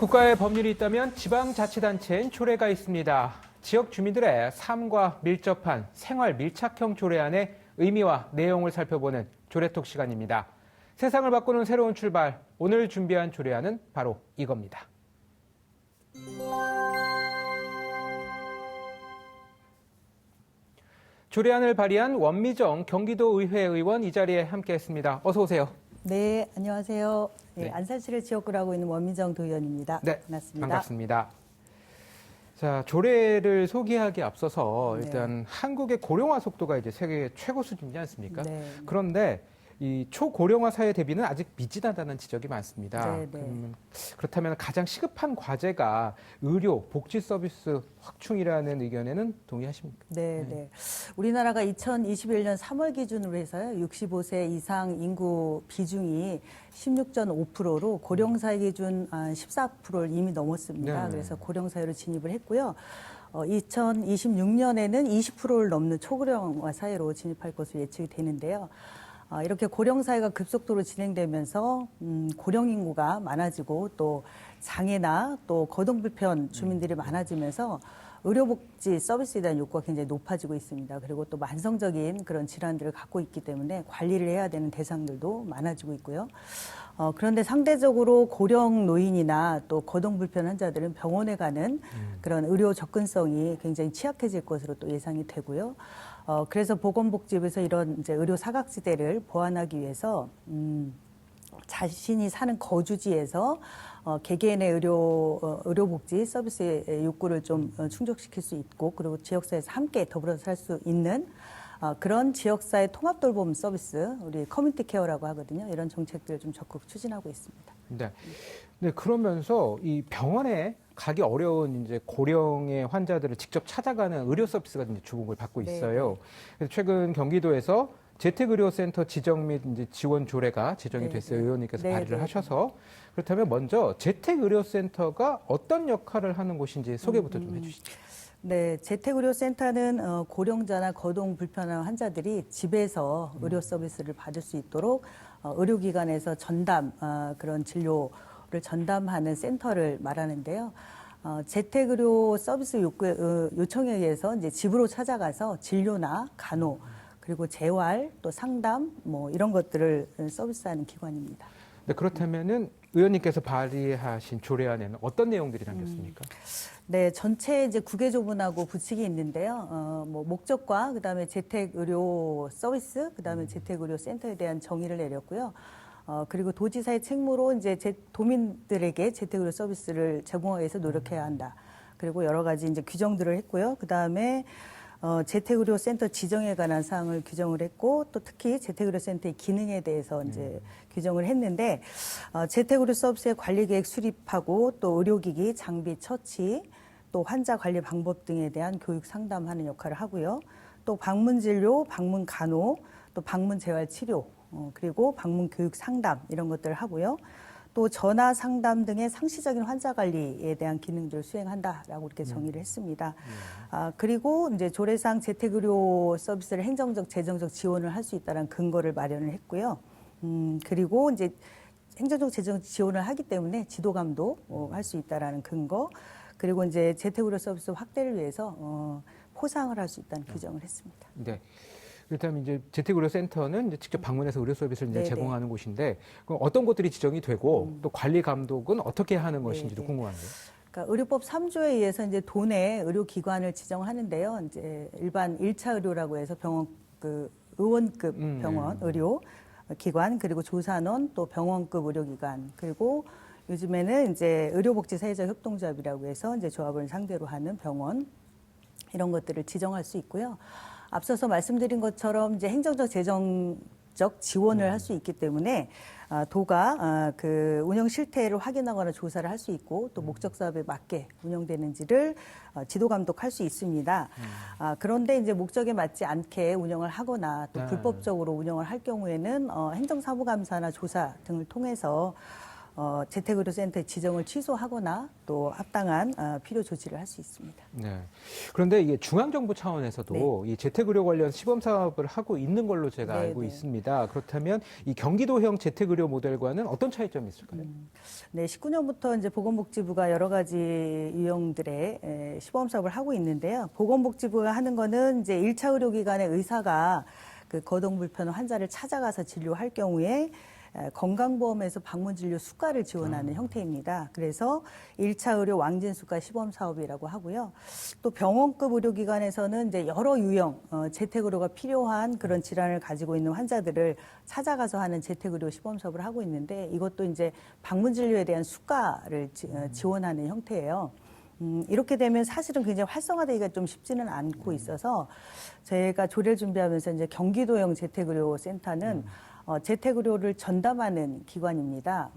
국가의 법률이 있다면 지방자치단체엔 조례가 있습니다. 지역 주민들의 삶과 밀접한 생활 밀착형 조례안의 의미와 내용을 살펴보는 조례톡 시간입니다. 세상을 바꾸는 새로운 출발, 오늘 준비한 조례안은 바로 이겁니다. 조례안을 발의한 원미정 경기도의회 의원 이 자리에 함께했습니다. 어서 오세요. 네, 안녕하세요. 네, 네. 안산시를 지역구로 하고 있는 원미정 도의원입니다. 네, 반갑습니다. 반갑습니다. 자, 조례를 소개하기 앞서서 네. 일단 한국의 고령화 속도가 이제 세계 최고 수준이지 않습니까? 네. 그런데 이 초고령화 사회 대비는 아직 미진하다는 지적이 많습니다. 네, 네. 그렇다면 가장 시급한 과제가 의료, 복지 서비스 확충이라는 의견에는 동의하십니까? 네, 네. 우리나라가 2021년 3월 기준으로 해서요, 65세 이상 인구 비중이 16.5%로 고령사회 기준 14%를 이미 넘었습니다. 네. 그래서 고령사회로 진입을 했고요. 2026년에는 20%를 넘는 초고령화 사회로 진입할 것으로 예측이 되는데요. 이렇게 고령사회가 급속도로 진행되면서 고령 인구가 많아지고 또 장애나 또 거동불편 주민들이 많아지면서 의료복지 서비스에 대한 욕구가 굉장히 높아지고 있습니다. 그리고 또 만성적인 그런 질환들을 갖고 있기 때문에 관리를 해야 되는 대상들도 많아지고 있고요. 그런데 상대적으로 고령 노인이나 또 거동불편 환자들은 병원에 가는 그런 의료 접근성이 굉장히 취약해질 것으로 또 예상이 되고요. 그래서 보건복지부에서 이런 이제 의료 사각지대를 보완하기 위해서 자신이 사는 거주지에서 개개인의 의료복지 서비스의 욕구를 좀 충족시킬 수 있고 그리고 지역사회에서 함께 더불어서 살 수 있는 그런 지역사회 통합돌봄 서비스, 우리 커뮤니티 케어라고 하거든요. 이런 정책들을 좀 적극 추진하고 있습니다. 네. 네, 그러면서 이 병원에 가기 어려운 이제 고령의 환자들을 직접 찾아가는 의료 서비스가 이제 주목을 받고 있어요. 그래서 최근 경기도에서 재택의료센터 지정 및 이제 지원 조례가 제정이 됐어요. 의원님께서 발의를 하셔서. 그렇다면 먼저 재택의료센터가 어떤 역할을 하는 곳인지 소개부터 좀 해주시죠. 네, 재택의료센터는 고령자나 거동 불편한 환자들이 집에서 의료 서비스를 받을 수 있도록 의료기관에서 전담 그런 진료를 전담하는 센터를 말하는데요. 재택의료 서비스 요청에 의해서 이제 집으로 찾아가서 진료나 간호 그리고 재활 또 상담 뭐 이런 것들을 서비스하는 기관입니다. 네, 그렇다면은 의원님께서 발의하신 조례안에는 어떤 내용들이 담겼습니까? 네, 전체 이제 구개조문하고 부칙이 있는데요. 뭐 목적과 그다음에 재택의료 서비스, 그다음에 재택의료센터에 대한 정의를 내렸고요. 그리고 도지사의 책무로 이제 도민들에게 재택의료 서비스를 제공하기 위해서 노력해야 한다. 그리고 여러 가지 이제 규정들을 했고요. 그다음에 재택의료센터 지정에 관한 사항을 규정을 했고 또 특히 재택의료센터의 기능에 대해서 이제 규정을 했는데 재택의료 서비스의 관리 계획 수립하고 또 의료기기, 장비, 처치, 또 환자 관리 방법 등에 대한 교육 상담하는 역할을 하고요. 또 방문 진료, 방문 간호, 또 방문 재활 치료, 그리고 방문 교육 상담 이런 것들을 하고요. 또 전화 상담 등의 상시적인 환자 관리에 대한 기능들을 수행한다라고 이렇게 정의를 했습니다. 그리고 이제 조례상 재택의료 서비스를 행정적, 재정적 지원을 할 수 있다는 근거를 마련을 했고요. 그리고 이제 행정적, 재정적 지원을 하기 때문에 지도 감독 할 수 있다라는 근거. 그리고 이제 재택의료 서비스 확대를 위해서 포상을 할 수 있다는 규정을 했습니다. 네. 그렇다면 이제 재택의료센터는 이제 직접 방문해서 의료 서비스를 이제 제공하는 곳인데 그럼 어떤 곳들이 지정이 되고 또 관리 감독은 어떻게 하는 것인지도 궁금한데요. 그러니까 의료법 3조에 의해서 이제 도내 의료기관을 지정하는데요. 이제 일반 1차 의료라고 해서 병원 의원급 병원 의료 기관 그리고 조산원 또 병원급 의료기관 그리고 요즘에는 이제 의료복지 사회적 협동조합이라고 해서 이제 조합을 상대로 하는 병원 이런 것들을 지정할 수 있고요. 앞서서 말씀드린 것처럼 이제 행정적 재정적 지원을 할 수 있기 때문에 도가 그 운영 실태를 확인하거나 조사를 할 수 있고 또 목적 사업에 맞게 운영되는지를 지도 감독할 수 있습니다. 그런데 이제 목적에 맞지 않게 운영을 하거나 또 불법적으로 운영을 할 경우에는 행정사무감사나 조사 등을 통해서 재택의료센터 지정을 취소하거나 또 합당한 필요 조치를 할 수 있습니다. 네. 그런데 이게 중앙정부 차원에서도 이 재택의료 관련 시범 사업을 하고 있는 걸로 제가 알고 있습니다. 그렇다면 이 경기도형 재택의료 모델과는 어떤 차이점이 있을까요? 네, 19년부터 이제 보건복지부가 여러 가지 유형들의 시범 사업을 하고 있는데요. 보건복지부가 하는 거는 이제 1차 의료기관의 의사가 그 거동 불편 환자를 찾아가서 진료할 경우에 건강보험에서 방문진료 수가를 지원하는 형태입니다. 그래서 1차 의료 왕진수가 시범 사업이라고 하고요. 또 병원급 의료기관에서는 이제 여러 유형 재택의료가 필요한 그런 질환을 가지고 있는 환자들을 찾아가서 하는 재택의료 시범 사업을 하고 있는데 이것도 이제 방문진료에 대한 수가를 지원하는 형태예요. 이렇게 되면 사실은 굉장히 활성화되기가 좀 쉽지는 않고 있어서 저희가 조례를 준비하면서 이제 경기도형 재택의료센터는 재택의료를 전담하는 기관입니다.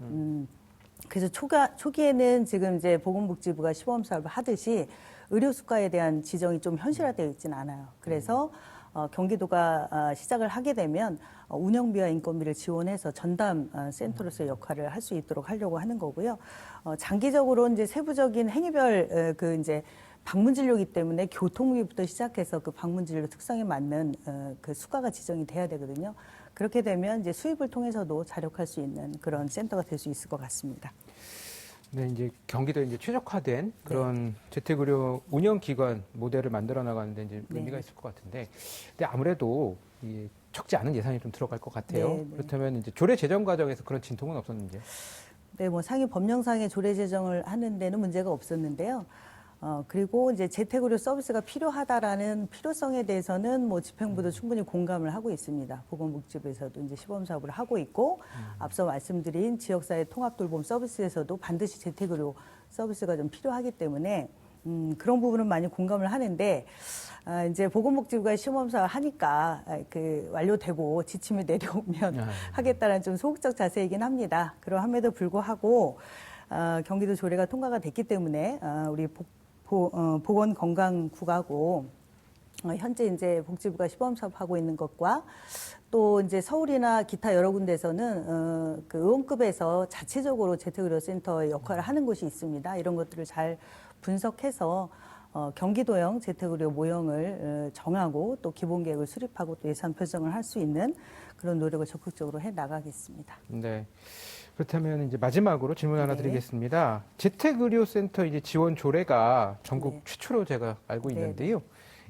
그래서 초기에는 지금 이제 보건복지부가 시범 사업을 하듯이 의료 수가에 대한 지정이 좀 현실화되어 있지는 않아요. 그래서 경기도가 시작을 하게 되면 운영비와 인건비를 지원해서 전담 센터로서의 역할을 할 수 있도록 하려고 하는 거고요. 장기적으로 이제 세부적인 행위별 그 이제 방문 진료이기 때문에 교통비부터 시작해서 그 방문 진료 특성에 맞는 그 수가가 지정이 돼야 되거든요. 그렇게 되면 이제 수입을 통해서도 자력할 수 있는 그런 센터가 될 수 있을 것 같습니다. 네, 이제 경기도에 이제 최적화된 그런 재택의료 운영기관 모델을 만들어 나가는데 이제 의미가 있을 것 같은데, 근데 아무래도 이 적지 않은 예산이 좀 들어갈 것 같아요. 그렇다면 이제 조례 제정 과정에서 그런 진통은 없었는지요? 네, 뭐 상위 법령상의 조례 제정을 하는 데는 문제가 없었는데요. 그리고 이제 재택의료 서비스가 필요하다라는 필요성에 대해서는 뭐 집행부도 충분히 공감을 하고 있습니다. 보건복지부에서도 이제 시범 사업을 하고 있고, 앞서 말씀드린 지역사회 통합돌봄 서비스에서도 반드시 재택의료 서비스가 좀 필요하기 때문에 그런 부분은 많이 공감을 하는데, 이제 보건복지부가 시범 사업 하니까 그 완료되고 지침이 내려오면 하겠다는 좀 소극적 자세이긴 합니다. 그러함에도 불구하고 경기도 조례가 통과가 됐기 때문에 우리 보건건강국하고 현재 이제 복지부가 시범 사업하고 있는 것과 또 이제 서울이나 기타 여러 군데에서는 그 의원급에서 자체적으로 재택의료센터의 역할을 하는 곳이 있습니다. 이런 것들을 잘 분석해서 경기도형 재택의료 모형을 정하고 또 기본계획을 수립하고 또 예산 편성을 할 수 있는 그런 노력을 적극적으로 해 나가겠습니다. 네. 그렇다면 이제 마지막으로 질문 하나 드리겠습니다. 재택의료센터 이제 지원 조례가 전국 최초로 제가 알고 있는데요.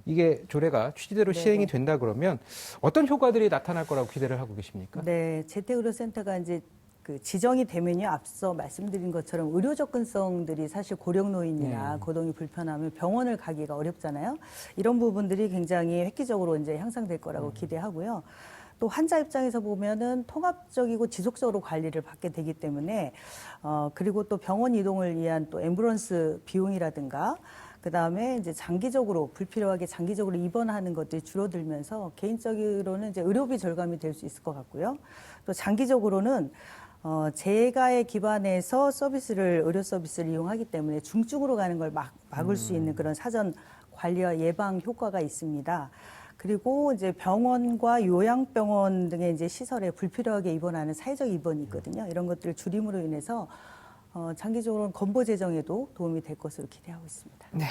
이게 조례가 취지대로 시행이 된다 그러면 어떤 효과들이 나타날 거라고 기대를 하고 계십니까? 네, 재택의료센터가 이제 그 지정이 되면요, 앞서 말씀드린 것처럼 의료 접근성들이 사실 고령노인이나 거동이 불편하면 병원을 가기가 어렵잖아요. 이런 부분들이 굉장히 획기적으로 이제 향상될 거라고 기대하고요. 또 환자 입장에서 보면은 통합적이고 지속적으로 관리를 받게 되기 때문에 그리고 또 병원 이동을 위한 또 앰뷸런스 비용이라든가 그다음에 이제 장기적으로 불필요하게 장기적으로 입원하는 것들이 줄어들면서 개인적으로는 이제 의료비 절감이 될 수 있을 것 같고요. 또 장기적으로는 재가에 기반해서 의료 서비스를 이용하기 때문에 중증으로 가는 걸 막을 수 있는 그런 사전 관리와 예방 효과가 있습니다. 그리고 이제 병원과 요양병원 등의 이제 시설에 불필요하게 입원하는 사회적 입원이 있거든요. 이런 것들을 줄임으로 인해서 장기적으로는 건보 재정에도 도움이 될 것으로 기대하고 있습니다. 네.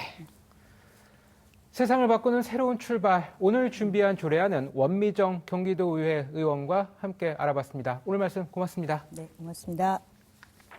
세상을 바꾸는 새로운 출발. 오늘 준비한 조례안은 원미정 경기도의회 의원과 함께 알아봤습니다. 오늘 말씀 고맙습니다. 네, 고맙습니다.